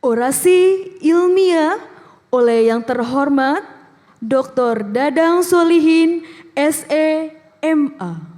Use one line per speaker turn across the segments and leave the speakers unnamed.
Orasi ilmiah oleh yang terhormat Dr. Dadang Solihin, SE, MA.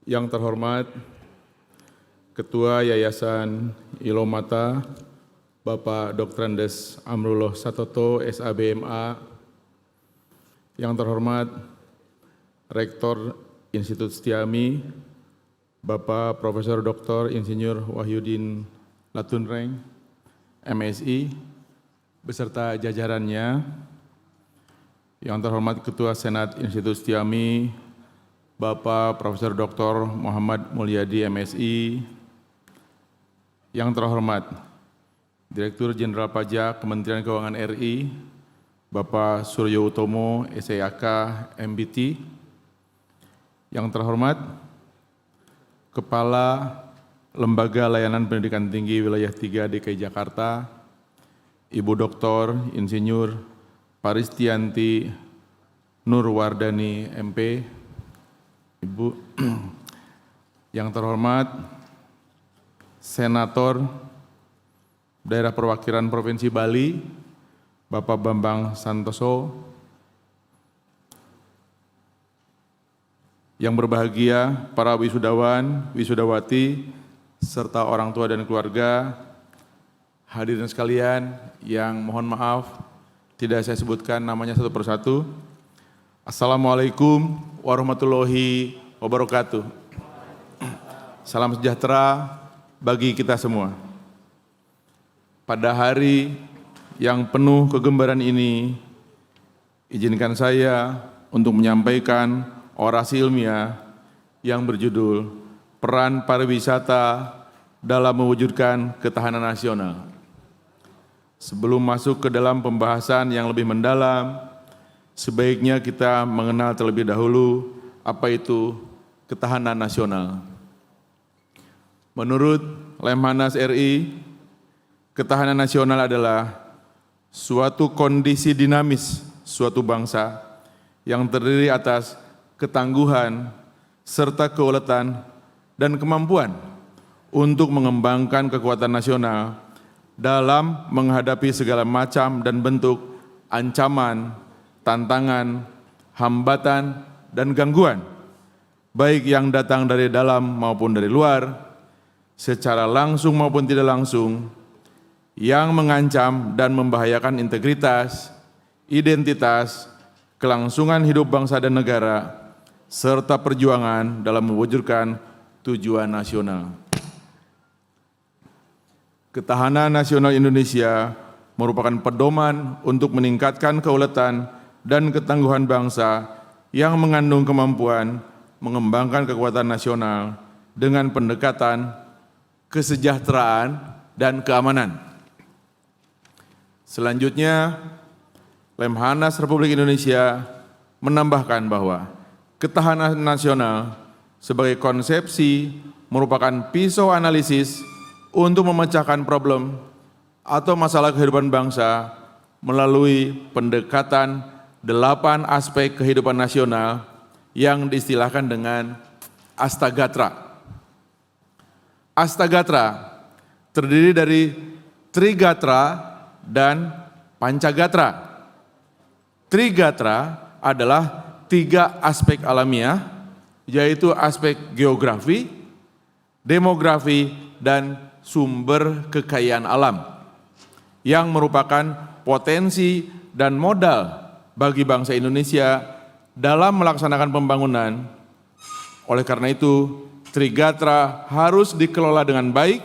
Yang terhormat Ketua Yayasan Ilomata, Bapak Dr. Andes Amrullah Satoto, SABMA, yang terhormat Rektor Institut Setiami, Bapak Profesor Dr. Insinyur Wahyudin Latunreng, MSI, beserta jajarannya, yang terhormat Ketua Senat Institut Setiami, Bapak Profesor Dr. Muhammad Mulyadi, MSI, yang terhormat Direktur Jenderal Pajak Kementerian Keuangan RI, Bapak Suryo Utomo, SIAK, MBT, yang terhormat Kepala Lembaga Layanan Pendidikan Tinggi Wilayah 3 DKI Jakarta, Ibu Dr. Insinyur Paristianti Nurwardani, MP, Ibu, yang terhormat Senator Daerah Perwakilan Provinsi Bali, Bapak Bambang Santoso, yang berbahagia para wisudawan, wisudawati, serta orang tua dan keluarga, hadirin sekalian yang mohon maaf tidak saya sebutkan namanya satu persatu. Assalamualaikum warahmatullahi wabarakatuh. Salam sejahtera bagi kita semua. Pada hari yang penuh kegembaran ini, izinkan saya untuk menyampaikan orasi ilmiah yang berjudul Peran Pariwisata dalam Mewujudkan Ketahanan Nasional. Sebelum masuk ke dalam pembahasan yang lebih mendalam, sebaiknya kita mengenal terlebih dahulu apa itu ketahanan nasional. Menurut Lemhanas RI, ketahanan nasional adalah suatu kondisi dinamis suatu bangsa yang terdiri atas ketangguhan serta keuletan dan kemampuan untuk mengembangkan kekuatan nasional dalam menghadapi segala macam dan bentuk ancaman, tantangan, hambatan, dan gangguan, baik yang datang dari dalam maupun dari luar, secara langsung maupun tidak langsung, yang mengancam dan membahayakan integritas, identitas, kelangsungan hidup bangsa dan negara, serta perjuangan dalam mewujudkan tujuan nasional. Ketahanan nasional Indonesia merupakan pedoman untuk meningkatkan keuletan dan ketangguhan bangsa yang mengandung kemampuan mengembangkan kekuatan nasional dengan pendekatan kesejahteraan dan keamanan. Selanjutnya, Lemhanas Republik Indonesia menambahkan bahwa ketahanan nasional sebagai konsepsi merupakan pisau analisis untuk memecahkan problem atau masalah kehidupan bangsa melalui pendekatan 8 aspek kehidupan nasional yang diistilahkan dengan Astagatra. Astagatra terdiri dari Trigatra dan Pancagatra. Trigatra adalah 3 aspek alamiah, yaitu aspek geografi, demografi, dan sumber kekayaan alam, yang merupakan potensi dan modal bagi bangsa Indonesia dalam melaksanakan pembangunan. Oleh karena itu, Trigatra harus dikelola dengan baik,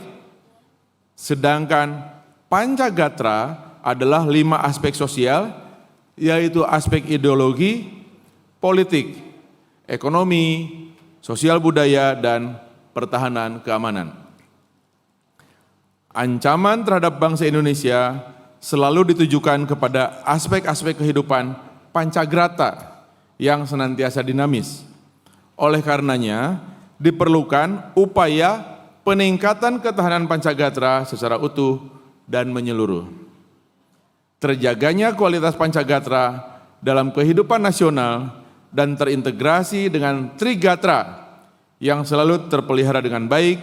sedangkan Pancagatra adalah 5 aspek sosial, yaitu aspek ideologi, politik, ekonomi, sosial budaya, dan pertahanan, keamanan. Ancaman terhadap bangsa Indonesia selalu ditujukan kepada aspek-aspek kehidupan pancagrata yang senantiasa dinamis. Oleh karenanya, diperlukan upaya peningkatan ketahanan pancagatra secara utuh dan menyeluruh. Terjaganya kualitas pancagatra dalam kehidupan nasional dan terintegrasi dengan Trigatra yang selalu terpelihara dengan baik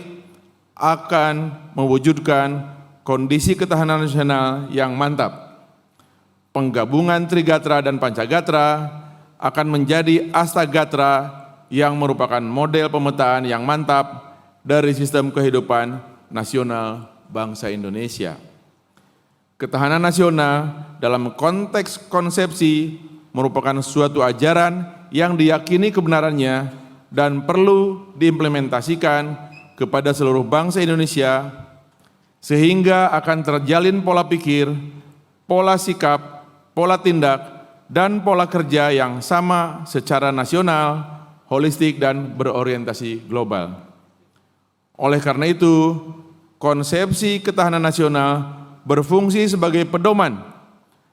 akan mewujudkan kondisi ketahanan nasional yang mantap. Penggabungan Trigatra dan Pancagatra akan menjadi Astagatra yang merupakan model pemetaan yang mantap dari sistem kehidupan nasional bangsa Indonesia. Ketahanan nasional dalam konteks konsepsi merupakan suatu ajaran yang diyakini kebenarannya dan perlu diimplementasikan kepada seluruh bangsa Indonesia, sehingga akan terjalin pola pikir, pola sikap, pola tindak, dan pola kerja yang sama secara nasional, holistik, dan berorientasi global. Oleh karena itu, konsepsi ketahanan nasional berfungsi sebagai pedoman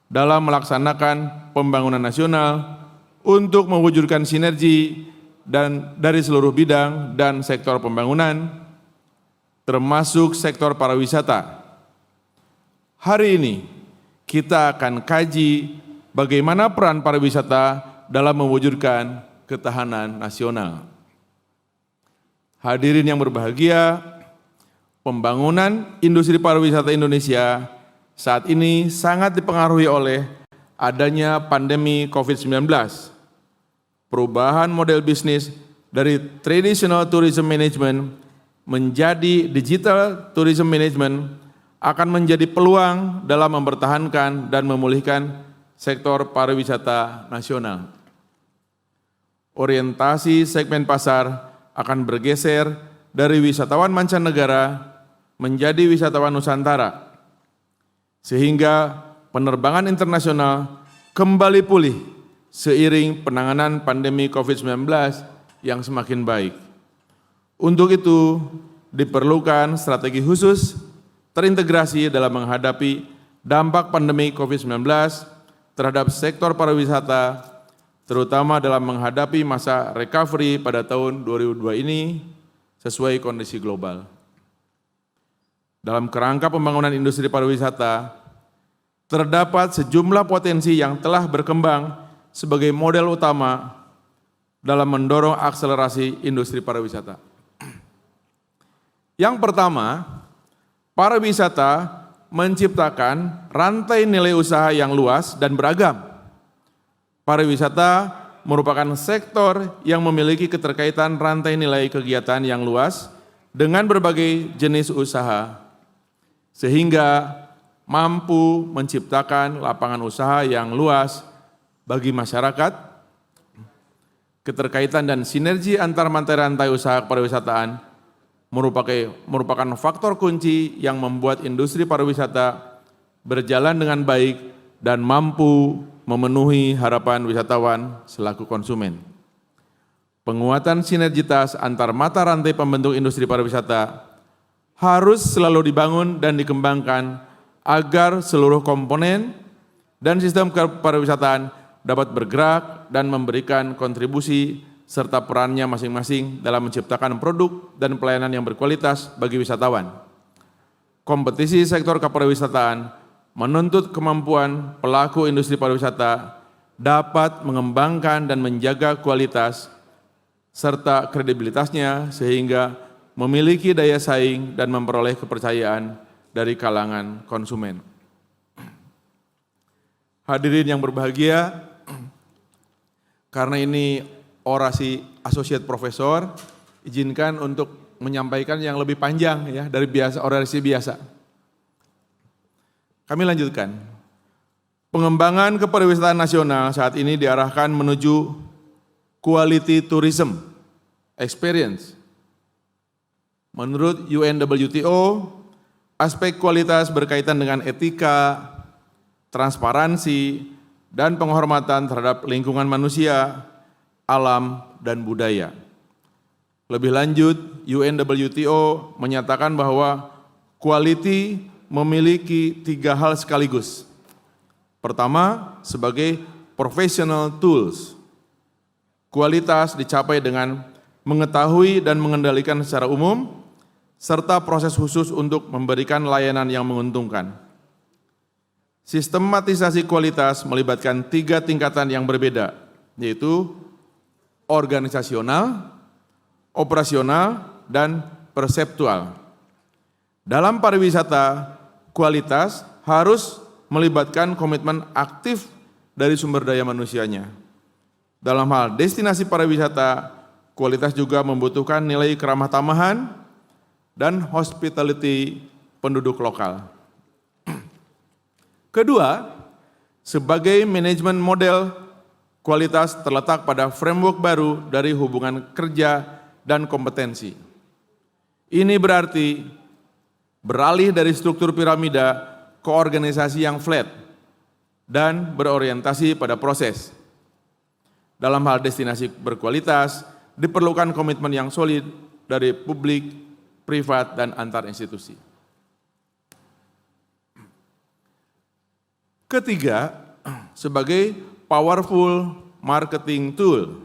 dalam melaksanakan pembangunan nasional untuk mewujudkan sinergi dan dari seluruh bidang dan sektor pembangunan, termasuk sektor pariwisata. Hari ini kita akan kaji bagaimana peran pariwisata dalam mewujudkan ketahanan nasional. Hadirin yang berbahagia, pembangunan industri pariwisata Indonesia saat ini sangat dipengaruhi oleh adanya pandemi COVID-19. Perubahan model bisnis dari traditional tourism management menjadi digital tourism management akan menjadi peluang dalam mempertahankan dan memulihkan sektor pariwisata nasional. Orientasi segmen pasar akan bergeser dari wisatawan mancanegara menjadi wisatawan Nusantara, sehingga penerbangan internasional kembali pulih seiring penanganan pandemi COVID-19 yang semakin baik. Untuk itu, diperlukan strategi khusus terintegrasi dalam menghadapi dampak pandemi COVID-19 terhadap sektor pariwisata, terutama dalam menghadapi masa recovery pada tahun 2022 ini sesuai kondisi global. Dalam kerangka pembangunan industri pariwisata, terdapat sejumlah potensi yang telah berkembang sebagai model utama dalam mendorong akselerasi industri pariwisata. Yang pertama, pariwisata menciptakan rantai nilai usaha yang luas dan beragam. Pariwisata merupakan sektor yang memiliki keterkaitan rantai nilai kegiatan yang luas dengan berbagai jenis usaha, sehingga mampu menciptakan lapangan usaha yang luas bagi masyarakat. Keterkaitan dan sinergi antar rantai usaha pariwisataan merupakan faktor kunci yang membuat industri pariwisata berjalan dengan baik dan mampu memenuhi harapan wisatawan selaku konsumen. Penguatan sinergitas antar mata rantai pembentuk industri pariwisata harus selalu dibangun dan dikembangkan agar seluruh komponen dan sistem pariwisataan dapat bergerak dan memberikan kontribusi serta perannya masing-masing dalam menciptakan produk dan pelayanan yang berkualitas bagi wisatawan. Kompetisi sektor kepariwisataan menuntut kemampuan pelaku industri pariwisata dapat mengembangkan dan menjaga kualitas serta kredibilitasnya sehingga memiliki daya saing dan memperoleh kepercayaan dari kalangan konsumen. Hadirin yang berbahagia, karena ini orasi associate profesor, izinkan untuk menyampaikan yang lebih panjang ya dari orasi biasa. Kami lanjutkan. Pengembangan kepariwisataan nasional saat ini diarahkan menuju quality tourism experience. Menurut UNWTO, aspek kualitas berkaitan dengan etika, transparansi, dan penghormatan terhadap lingkungan manusia, alam, dan budaya. Lebih lanjut, UNWTO menyatakan bahwa quality memiliki 3 hal sekaligus. Pertama, sebagai professional tools. Kualitas dicapai dengan mengetahui dan mengendalikan secara umum, serta proses khusus untuk memberikan layanan yang menguntungkan. Sistematisasi kualitas melibatkan 3 tingkatan yang berbeda, yaitu organisasional, operasional, dan perseptual. Dalam pariwisata, kualitas harus melibatkan komitmen aktif dari sumber daya manusianya. Dalam hal destinasi pariwisata, kualitas juga membutuhkan nilai keramah tamahan dan hospitality penduduk lokal. Kedua, sebagai manajemen model, kualitas terletak pada framework baru dari hubungan kerja dan kompetensi. Ini berarti beralih dari struktur piramida ke organisasi yang flat dan berorientasi pada proses. Dalam hal destinasi berkualitas, diperlukan komitmen yang solid dari publik, privat, dan antar institusi. Ketiga, sebagai powerful marketing tool,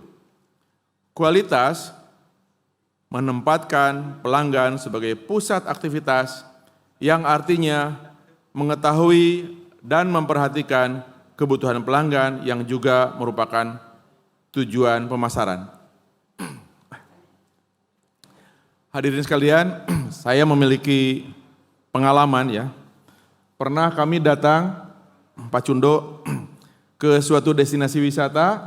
kualitas menempatkan pelanggan sebagai pusat aktivitas yang artinya mengetahui dan memperhatikan kebutuhan pelanggan yang juga merupakan tujuan pemasaran. Hadirin sekalian, saya memiliki pengalaman ya. Pernah kami datang, Pak Cundo, ke suatu destinasi wisata,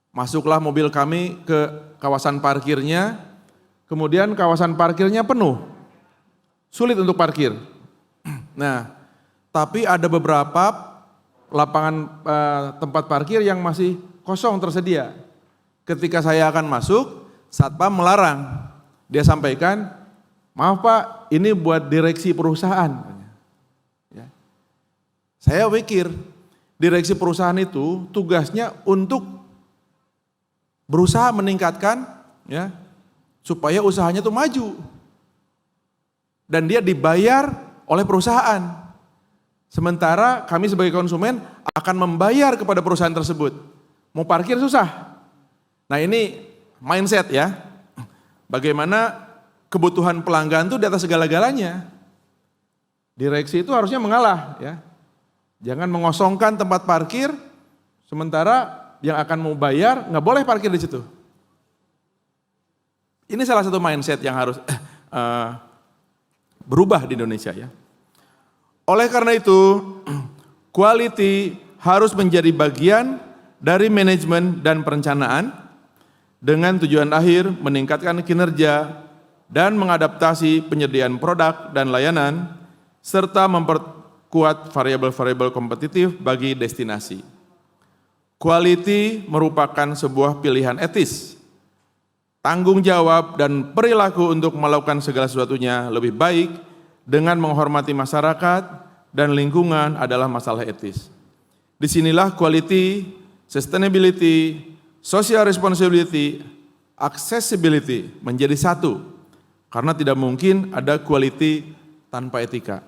masuklah mobil kami ke kawasan parkirnya, kemudian kawasan parkirnya penuh, sulit untuk parkir. Nah, tapi ada beberapa lapangan tempat parkir yang masih kosong tersedia. Ketika saya akan masuk, Satpam melarang. Dia sampaikan, maaf Pak, ini buat direksi perusahaan. Ya. Saya pikir, direksi perusahaan itu tugasnya untuk berusaha meningkatkan, ya, supaya usahanya itu maju. Dan dia dibayar oleh perusahaan. Sementara kami sebagai konsumen akan membayar kepada perusahaan tersebut. Mau parkir susah. Nah ini mindset ya. Bagaimana kebutuhan pelanggan itu di atas segala-galanya. Direksi itu harusnya mengalah ya. Jangan mengosongkan tempat parkir, sementara yang akan mau bayar nggak boleh parkir di situ. Ini salah satu mindset yang harus berubah di Indonesia ya. Oleh karena itu, quality harus menjadi bagian dari manajemen dan perencanaan dengan tujuan akhir meningkatkan kinerja dan mengadaptasi penyediaan produk dan layanan serta memperkuat variabel-variabel kompetitif bagi destinasi. Quality merupakan sebuah pilihan etis. Tanggung jawab dan perilaku untuk melakukan segala sesuatunya lebih baik dengan menghormati masyarakat dan lingkungan adalah masalah etis. Disinilah quality, sustainability, social responsibility, accessibility menjadi satu, karena tidak mungkin ada quality tanpa etika.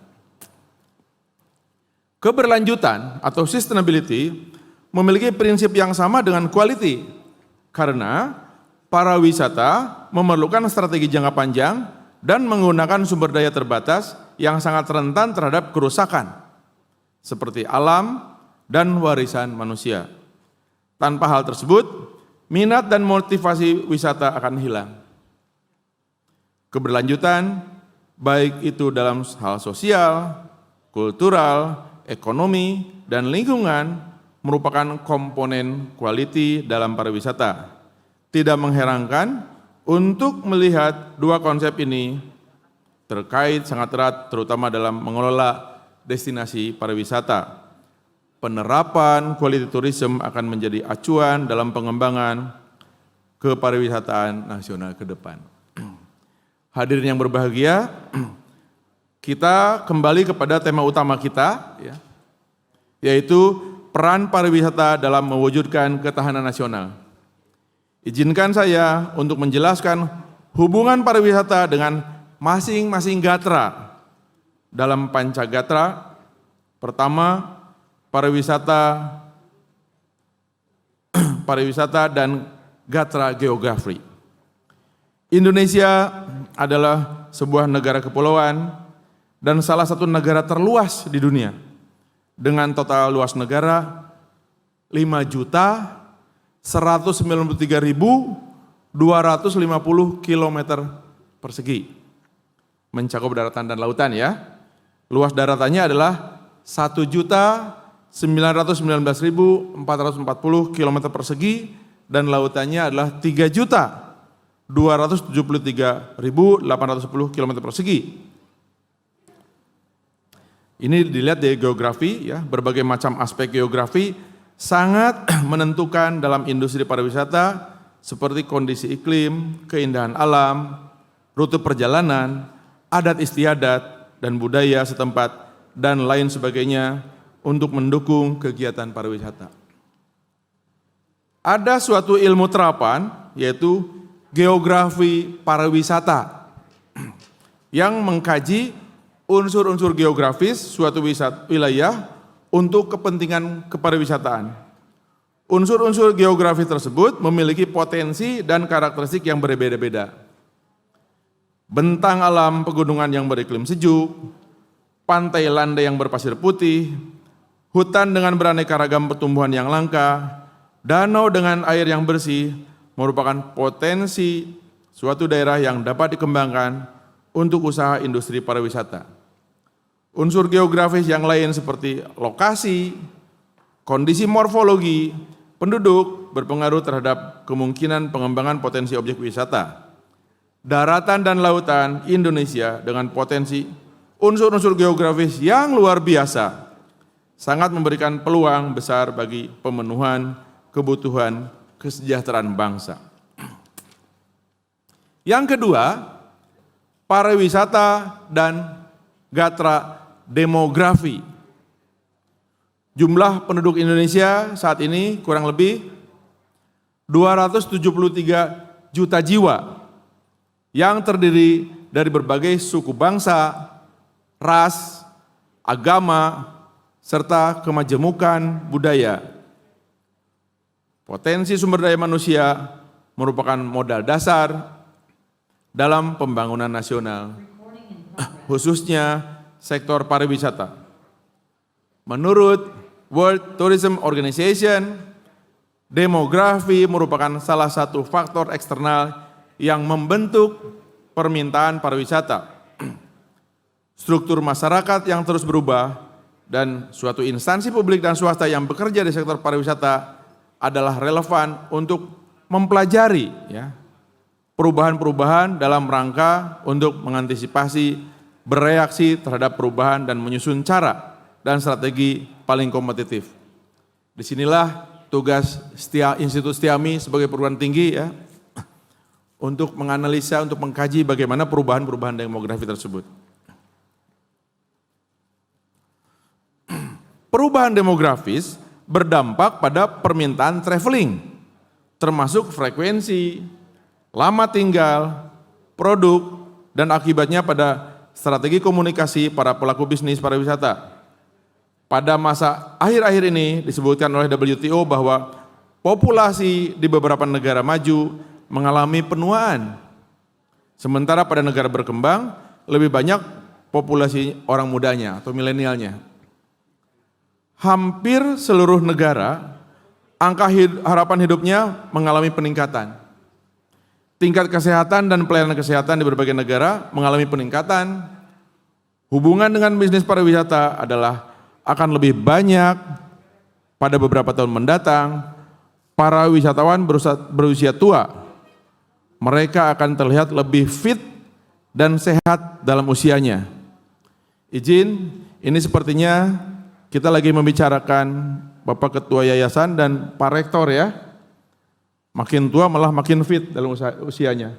Keberlanjutan atau sustainability memiliki prinsip yang sama dengan quality, karena para wisata memerlukan strategi jangka panjang dan menggunakan sumber daya terbatas yang sangat rentan terhadap kerusakan, seperti alam dan warisan manusia. Tanpa hal tersebut, minat dan motivasi wisata akan hilang. Keberlanjutan, baik itu dalam hal sosial, kultural, ekonomi, dan lingkungan, merupakan komponen quality dalam pariwisata. Tidak mengherankan untuk melihat dua konsep ini terkait sangat erat terutama dalam mengelola destinasi pariwisata. Penerapan quality tourism akan menjadi acuan dalam pengembangan kepariwisataan nasional ke depan. Hadirin yang berbahagia, kita kembali kepada tema utama kita, ya, yaitu peran pariwisata dalam mewujudkan ketahanan nasional. Izinkan saya untuk menjelaskan hubungan pariwisata dengan masing-masing gatra. Dalam Pancagatra, pertama pariwisata dan gatra geografi. Indonesia adalah sebuah negara kepulauan dan salah satu negara terluas di dunia dengan total luas negara 5.193.250 km persegi. Mencakup daratan dan lautan ya. Luas daratannya adalah 1.919.440 km persegi dan lautannya adalah 3.273.810 km persegi. Ini dilihat dari geografi ya, berbagai macam aspek geografi sangat menentukan dalam industri pariwisata seperti kondisi iklim, keindahan alam, rute perjalanan, adat istiadat dan budaya setempat dan lain sebagainya untuk mendukung kegiatan pariwisata. Ada suatu ilmu terapan yaitu geografi pariwisata yang mengkaji unsur-unsur geografis suatu wilayah untuk kepentingan kepariwisataan. Unsur-unsur geografi tersebut memiliki potensi dan karakteristik yang berbeda-beda. Bentang alam pegunungan yang beriklim sejuk, pantai landai yang berpasir putih, hutan dengan beraneka ragam pertumbuhan yang langka, danau dengan air yang bersih merupakan potensi suatu daerah yang dapat dikembangkan untuk usaha industri pariwisata. Unsur geografis yang lain seperti lokasi, kondisi morfologi, penduduk berpengaruh terhadap kemungkinan pengembangan potensi objek wisata. Daratan dan lautan Indonesia dengan potensi unsur-unsur geografis yang luar biasa sangat memberikan peluang besar bagi pemenuhan kebutuhan kesejahteraan bangsa. Yang kedua, pariwisata dan gatra demografi. Jumlah penduduk Indonesia saat ini kurang lebih 273 juta jiwa yang terdiri dari berbagai suku bangsa, ras, agama, serta kemajemukan budaya. Potensi sumber daya manusia merupakan modal dasar dalam pembangunan nasional, khususnya sektor pariwisata. Menurut World Tourism Organization, demografi merupakan salah satu faktor eksternal yang membentuk permintaan pariwisata. Struktur masyarakat yang terus berubah dan suatu instansi publik dan swasta yang bekerja di sektor pariwisata adalah relevan untuk mempelajari ya, perubahan-perubahan dalam rangka untuk mengantisipasi, bereaksi terhadap perubahan dan menyusun cara dan strategi paling kompetitif. Disinilah tugas Institut Setiami sebagai perguruan tinggi ya, untuk menganalisa, untuk mengkaji bagaimana perubahan-perubahan demografi tersebut. Perubahan demografis berdampak pada permintaan traveling, termasuk frekuensi, lama tinggal, produk, dan akibatnya pada strategi komunikasi para pelaku bisnis pariwisata. Pada masa akhir-akhir ini disebutkan oleh WTO bahwa populasi di beberapa negara maju mengalami penuaan. Sementara pada negara berkembang lebih banyak populasi orang mudanya atau milenialnya. Hampir seluruh negara angka harapan hidupnya mengalami peningkatan. Tingkat kesehatan dan pelayanan kesehatan di berbagai negara mengalami peningkatan. Hubungan dengan bisnis pariwisata adalah akan lebih banyak pada beberapa tahun mendatang. Para wisatawan berusia tua, mereka akan terlihat lebih fit dan sehat dalam usianya. Izin, ini sepertinya kita lagi membicarakan Bapak Ketua Yayasan dan Pak Rektor ya. Makin tua malah makin fit dalam usianya.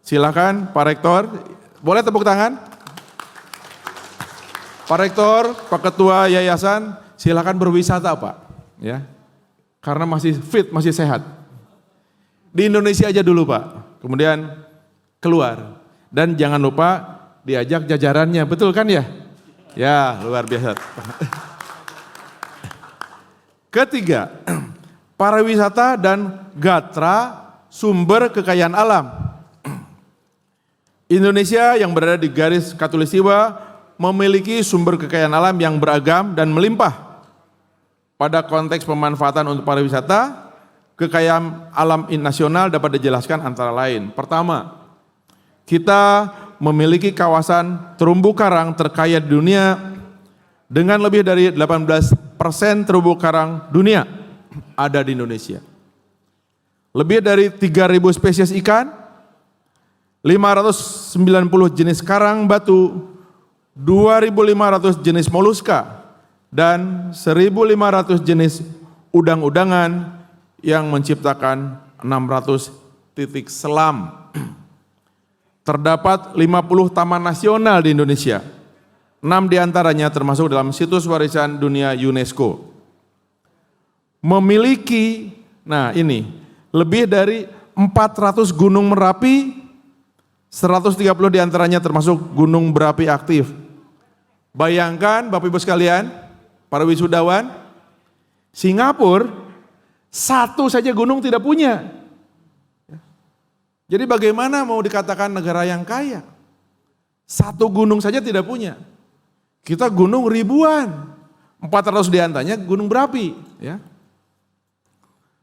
Silakan Pak Rektor, boleh tepuk tangan? Pak Rektor, Pak Ketua Yayasan, silakan berwisata Pak. Ya, karena masih fit, masih sehat. Di Indonesia aja dulu Pak, kemudian keluar. Dan jangan lupa diajak jajarannya, betul kan ya? Ya, luar biasa. Ketiga, pariwisata dan gatra sumber kekayaan alam. Indonesia yang berada di garis khatulistiwa memiliki sumber kekayaan alam yang beragam dan melimpah. Pada konteks pemanfaatan untuk pariwisata, kekayaan alam nasional dapat dijelaskan antara lain. Pertama, kita memiliki kawasan terumbu karang terkaya di dunia dengan lebih dari 18% terumbu karang dunia ada di Indonesia. Lebih dari 3.000 spesies ikan, 590 jenis karang batu, 2.500 jenis moluska, dan 1.500 jenis udang-udangan yang menciptakan 600 titik selam. Terdapat 50 taman nasional di Indonesia, 6 diantaranya termasuk dalam situs warisan dunia UNESCO. Memiliki, lebih dari 400 gunung Merapi, 130 diantaranya termasuk gunung berapi aktif. Bayangkan Bapak Ibu sekalian, para wisudawan, Singapura satu saja gunung tidak punya. Jadi bagaimana mau dikatakan negara yang kaya? Satu gunung saja tidak punya. Kita gunung ribuan, 400 diantaranya gunung berapi. Ya.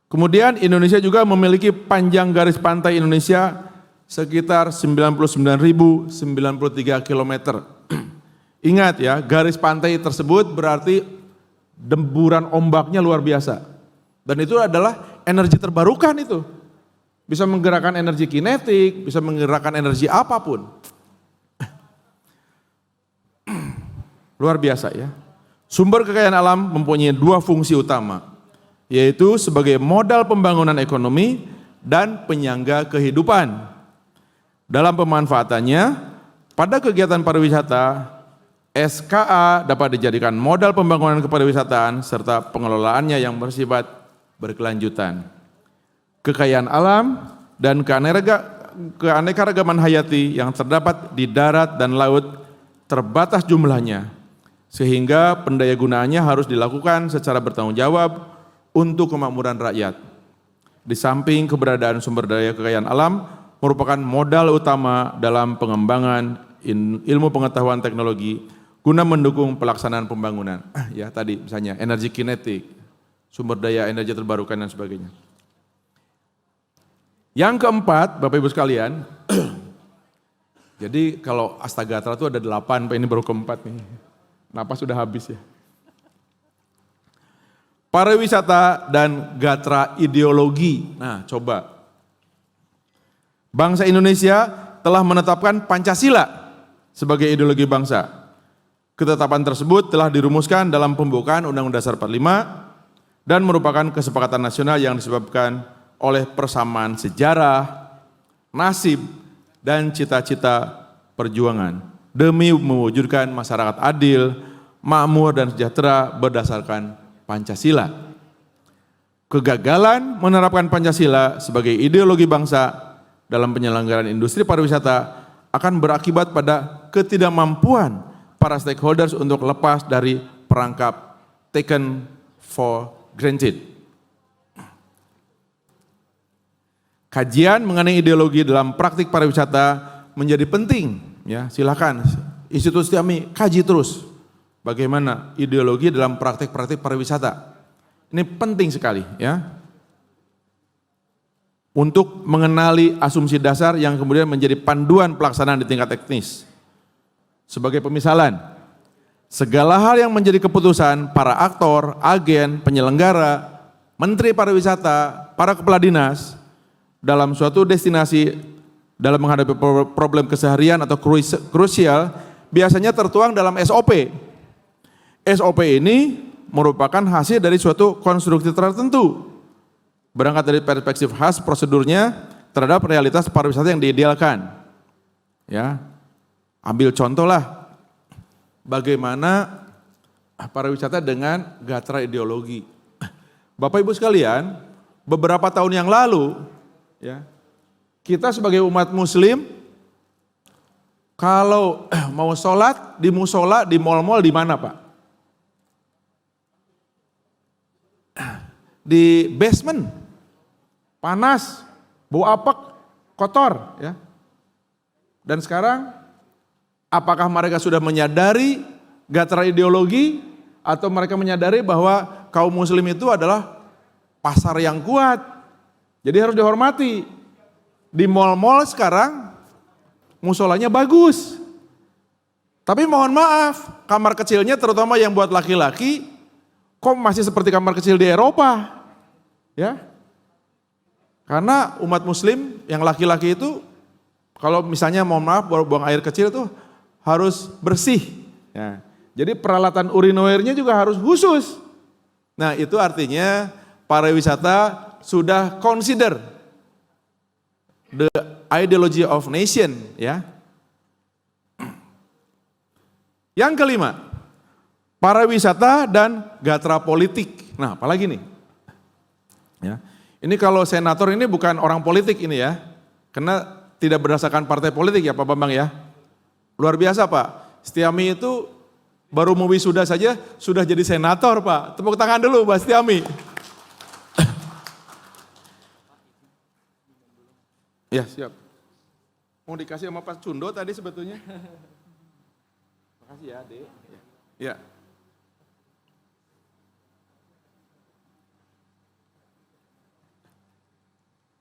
Kemudian Indonesia juga memiliki panjang garis pantai Indonesia sekitar 99.093 km. Ingat ya, garis pantai tersebut berarti demburan ombaknya luar biasa. Dan itu adalah energi terbarukan itu. Bisa menggerakkan energi kinetik, bisa menggerakkan energi apapun. Luar biasa ya. Sumber kekayaan alam mempunyai 2 fungsi utama, yaitu sebagai modal pembangunan ekonomi dan penyangga kehidupan. Dalam pemanfaatannya, pada kegiatan pariwisata, SKA dapat dijadikan modal pembangunan kepariwisataan serta pengelolaannya yang bersifat berkelanjutan. Kekayaan alam dan keanekaragaman hayati yang terdapat di darat dan laut terbatas jumlahnya, sehingga pendayagunaannya harus dilakukan secara bertanggung jawab untuk kemakmuran rakyat. Di samping keberadaan sumber daya kekayaan alam merupakan modal utama dalam pengembangan ilmu pengetahuan teknologi guna mendukung pelaksanaan pembangunan. Ya tadi misalnya energi kinetik, sumber daya energi terbarukan dan sebagainya. Yang keempat, Bapak Ibu sekalian, jadi kalau Astagatra itu ada 8, Pak, ini baru keempat nih. Napas sudah habis ya. Pariwisata dan gatra ideologi. Nah, coba. Bangsa Indonesia telah menetapkan Pancasila sebagai ideologi bangsa. Ketetapan tersebut telah dirumuskan dalam pembukaan Undang-Undang Dasar 45 dan merupakan kesepakatan nasional yang disebabkan oleh persamaan sejarah, nasib, dan cita-cita perjuangan demi mewujudkan masyarakat adil, makmur, dan sejahtera berdasarkan Pancasila. Kegagalan menerapkan Pancasila sebagai ideologi bangsa dalam penyelenggaraan industri pariwisata akan berakibat pada ketidakmampuan para stakeholders untuk lepas dari perangkap taken for granted. Kajian mengenai ideologi dalam praktik pariwisata menjadi penting. Ya, silakan institusi kami kaji terus bagaimana ideologi dalam praktik-praktik pariwisata. Ini penting sekali ya. Untuk mengenali asumsi dasar yang kemudian menjadi panduan pelaksanaan di tingkat teknis. Sebagai pemisalan, segala hal yang menjadi keputusan para aktor, agen, penyelenggara, menteri pariwisata, para kepala dinas dalam suatu destinasi dalam menghadapi problem keseharian atau krusial biasanya tertuang dalam SOP. SOP ini merupakan hasil dari suatu konstruksi tertentu. Berangkat dari perspektif khas prosedurnya terhadap realitas pariwisata yang diidealkan. Ya. Ambil contoh lah, bagaimana pariwisata dengan gatra ideologi. Bapak Ibu sekalian, beberapa tahun yang lalu, ya, kita sebagai umat muslim Kalau mau sholat di musola, di mal-mal di mana Pak? Di basement, panas, bau apek, kotor. Ya. Dan sekarang, apakah mereka sudah menyadari gatra ideologi, atau mereka menyadari bahwa kaum muslim itu adalah pasar yang kuat, jadi harus dihormati. Di mal-mal sekarang, musolanya bagus. Tapi mohon maaf, kamar kecilnya terutama yang buat laki-laki, kok masih seperti kamar kecil di Eropa? Ya. Karena umat muslim yang laki-laki itu, kalau misalnya mohon maaf buang air kecil itu harus bersih. Ya. Jadi peralatan urinoirnya juga harus khusus. Nah itu artinya pariwisata sudah consider the ideology of nation, ya. Yang kelima, pariwisata dan gatra politik. Nah, apalagi nih? Ya. Ini kalau senator ini bukan orang politik ini ya. Karena tidak berdasarkan partai politik ya Pak Bambang ya. Luar biasa Pak. Setiami itu baru mau wisuda saja sudah jadi senator Pak. Tepuk tangan dulu Pak Setiami. Ya siap. Mau dikasih sama Pak Cundo tadi sebetulnya. Makasih ya Dek. Ya.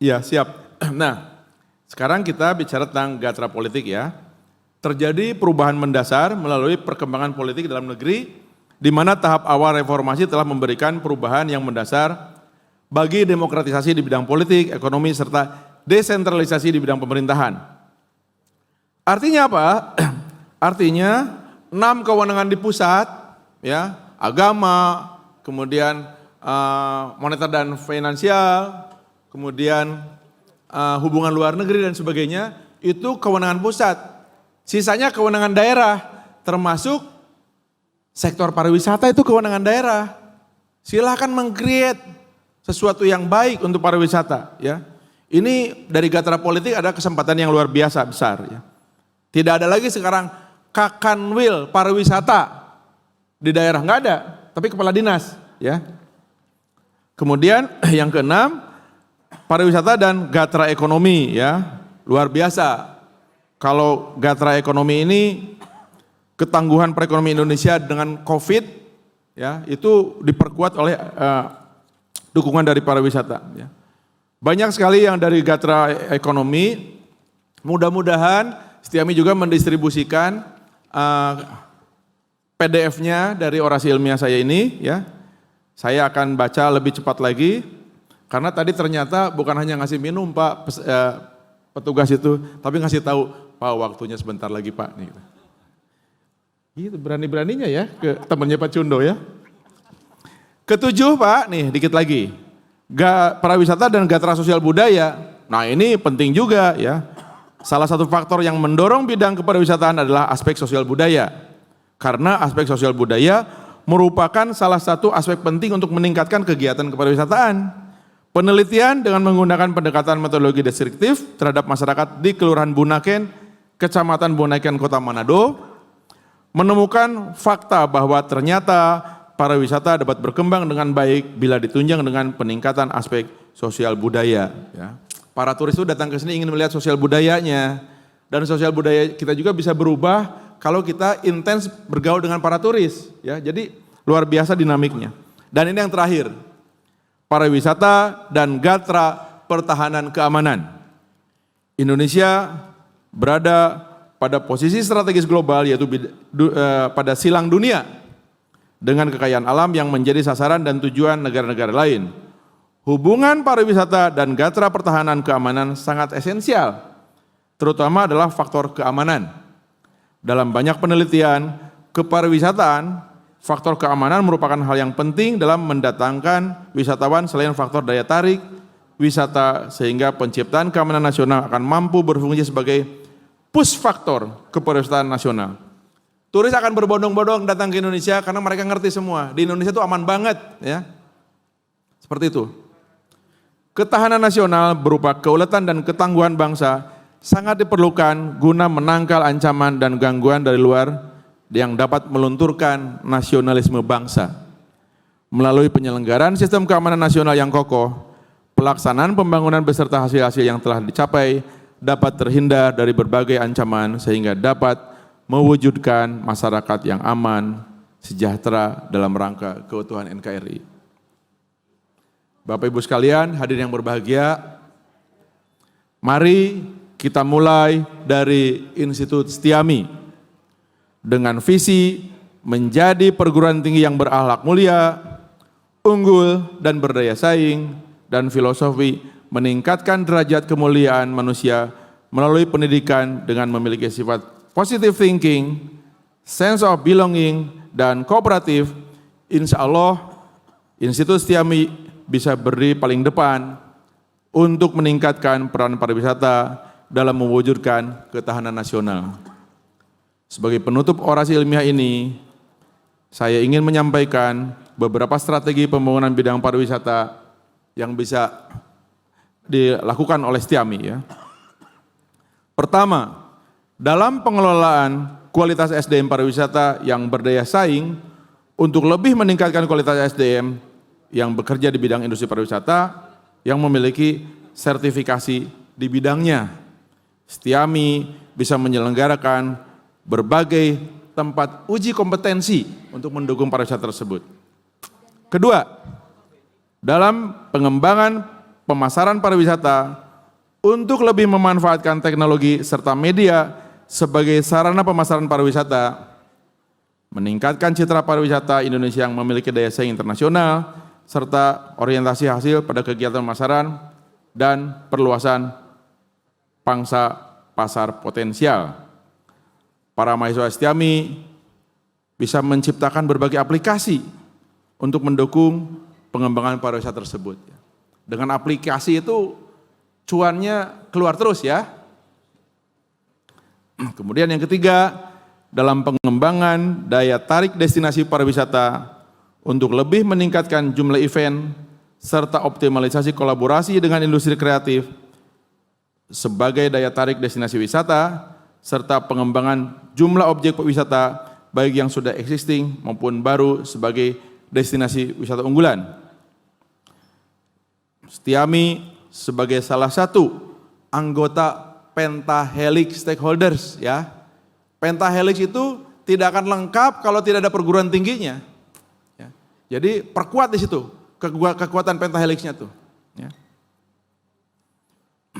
Iya siap. Nah sekarang kita bicara tentang gatra politik ya. Terjadi perubahan mendasar melalui perkembangan politik dalam negeri, di mana tahap awal reformasi telah memberikan perubahan yang mendasar bagi demokratisasi di bidang politik, ekonomi, serta desentralisasi di bidang pemerintahan. Artinya apa? Artinya 6 kewenangan di pusat, ya, agama, kemudian moneter dan finansial, kemudian hubungan luar negeri dan sebagainya, itu kewenangan pusat. Sisanya kewenangan daerah, termasuk sektor pariwisata itu kewenangan daerah. Silakan meng-create sesuatu yang baik untuk pariwisata, ya. Ini dari gatra politik ada kesempatan yang luar biasa besar, ya. Tidak ada lagi sekarang kakanwil pariwisata di daerah, nggak ada, tapi kepala dinas, ya. Kemudian yang keenam, pariwisata dan gatra ekonomi, ya, luar biasa. Kalau gatra ekonomi ini, ketangguhan perekonomian Indonesia dengan COVID, ya, itu diperkuat oleh dukungan dari pariwisata. Ya. Banyak sekali yang dari gatra ekonomi, mudah-mudahan Setiami juga mendistribusikan PDF-nya dari orasi ilmiah saya ini, ya. Saya akan baca lebih cepat lagi, karena tadi ternyata bukan hanya ngasih minum Pak petugas itu, tapi ngasih tahu, Pak waktunya sebentar lagi Pak. Gitu berani-beraninya ya ke temannya Pak Cundo ya. Ketujuh Pak, nih dikit lagi, pariwisata dan gatra sosial budaya. Nah ini penting juga ya. Salah satu faktor yang mendorong bidang kepariwisataan adalah aspek sosial budaya. Karena aspek sosial budaya merupakan salah satu aspek penting untuk meningkatkan kegiatan kepariwisataan. Penelitian dengan menggunakan pendekatan metodologi deskriptif terhadap masyarakat di Kelurahan Bunaken, Kecamatan Bunaken, Kota Manado, menemukan fakta bahwa ternyata pariwisata dapat berkembang dengan baik bila ditunjang dengan peningkatan aspek sosial budaya. Ya. Para turis itu datang ke sini ingin melihat sosial budayanya, dan sosial budaya kita juga bisa berubah kalau kita intens bergaul dengan para turis. Ya. Jadi luar biasa dinamiknya. Dan ini yang terakhir, pariwisata dan gatra pertahanan keamanan. Indonesia berada pada posisi strategis global, yaitu pada silang dunia dengan kekayaan alam yang menjadi sasaran dan tujuan negara-negara lain. Hubungan pariwisata dan gatra pertahanan keamanan sangat esensial, terutama adalah faktor keamanan. Dalam banyak penelitian kepariwisataan, faktor keamanan merupakan hal yang penting dalam mendatangkan wisatawan selain faktor daya tarik wisata, sehingga penciptaan keamanan nasional akan mampu berfungsi sebagai push faktor kepariwisataan nasional. Turis akan berbondong-bondong datang ke Indonesia karena mereka ngerti semua, di Indonesia itu aman banget ya. Seperti itu. Ketahanan nasional berupa keuletan dan ketangguhan bangsa sangat diperlukan guna menangkal ancaman dan gangguan dari luar yang dapat melunturkan nasionalisme bangsa. Melalui penyelenggaraan sistem keamanan nasional yang kokoh, pelaksanaan pembangunan beserta hasil-hasil yang telah dicapai dapat terhindar dari berbagai ancaman sehingga dapat mewujudkan masyarakat yang aman, sejahtera dalam rangka keutuhan NKRI. Bapak Ibu sekalian, hadirin yang berbahagia, mari kita mulai dari Institut Setiami dengan visi menjadi perguruan tinggi yang berakhlak mulia, unggul dan berdaya saing, dan filosofi meningkatkan derajat kemuliaan manusia melalui pendidikan dengan memiliki sifat positive thinking, sense of belonging, dan kooperatif. Insya Allah, Institut Setiami bisa berdiri paling depan untuk meningkatkan peran pariwisata dalam mewujudkan ketahanan nasional. Sebagai penutup orasi ilmiah ini, saya ingin menyampaikan beberapa strategi pembangunan bidang pariwisata yang bisa dilakukan oleh Setiami. Ya. Pertama, dalam pengelolaan kualitas SDM pariwisata yang berdaya saing, untuk lebih meningkatkan kualitas SDM yang bekerja di bidang industri pariwisata yang memiliki sertifikasi di bidangnya. Setiami bisa menyelenggarakan berbagai tempat uji kompetensi untuk mendukung pariwisata tersebut. Kedua, dalam pengembangan pemasaran pariwisata untuk lebih memanfaatkan teknologi serta media sebagai sarana pemasaran pariwisata, meningkatkan citra pariwisata Indonesia yang memiliki daya saing internasional, serta orientasi hasil pada kegiatan pemasaran dan perluasan pangsa pasar potensial. Para mahasiswa Setiami bisa menciptakan berbagai aplikasi untuk mendukung pengembangan pariwisata tersebut. Dengan aplikasi itu cuannya keluar terus ya. Kemudian yang ketiga, dalam pengembangan daya tarik destinasi pariwisata untuk lebih meningkatkan jumlah event serta optimalisasi kolaborasi dengan industri kreatif sebagai daya tarik destinasi wisata serta pengembangan jumlah objek wisata baik yang sudah existing maupun baru sebagai destinasi wisata unggulan. Setiami sebagai salah satu anggota Pentahelix Stakeholders ya. Pentahelix itu tidak akan lengkap kalau tidak ada perguruan tingginya. Ya. Jadi perkuat di situ kekuatan Pentahelixnya tuh. Ya.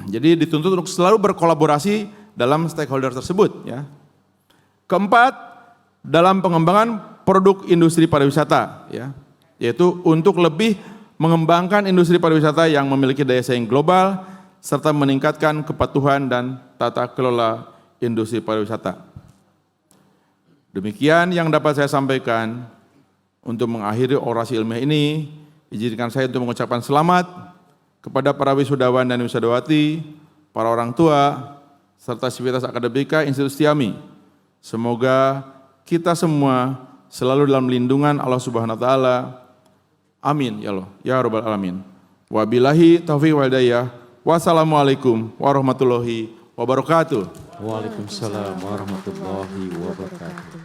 Jadi dituntut untuk selalu berkolaborasi dalam stakeholder tersebut. Ya. Keempat, dalam pengembangan produk industri pariwisata, ya, yaitu untuk lebih mengembangkan industri pariwisata yang memiliki daya saing global serta meningkatkan kepatuhan dan tata kelola industri pariwisata. Demikian yang dapat saya sampaikan. Untuk mengakhiri orasi ilmiah ini, izinkan saya untuk mengucapkan selamat kepada para wisudawan dan wisudawati, para orang tua, serta sivitas akademika Institut Setiami. Semoga kita semua selalu dalam lindungan Allah Subhanahu wa taala. Amin ya Allah, ya rabbal alamin. Wabillahi taufiq wal hidayah. Wassalamualaikum warahmatullahi wabarakatuh.
Waalaikumsalam warahmatullahi wabarakatuh.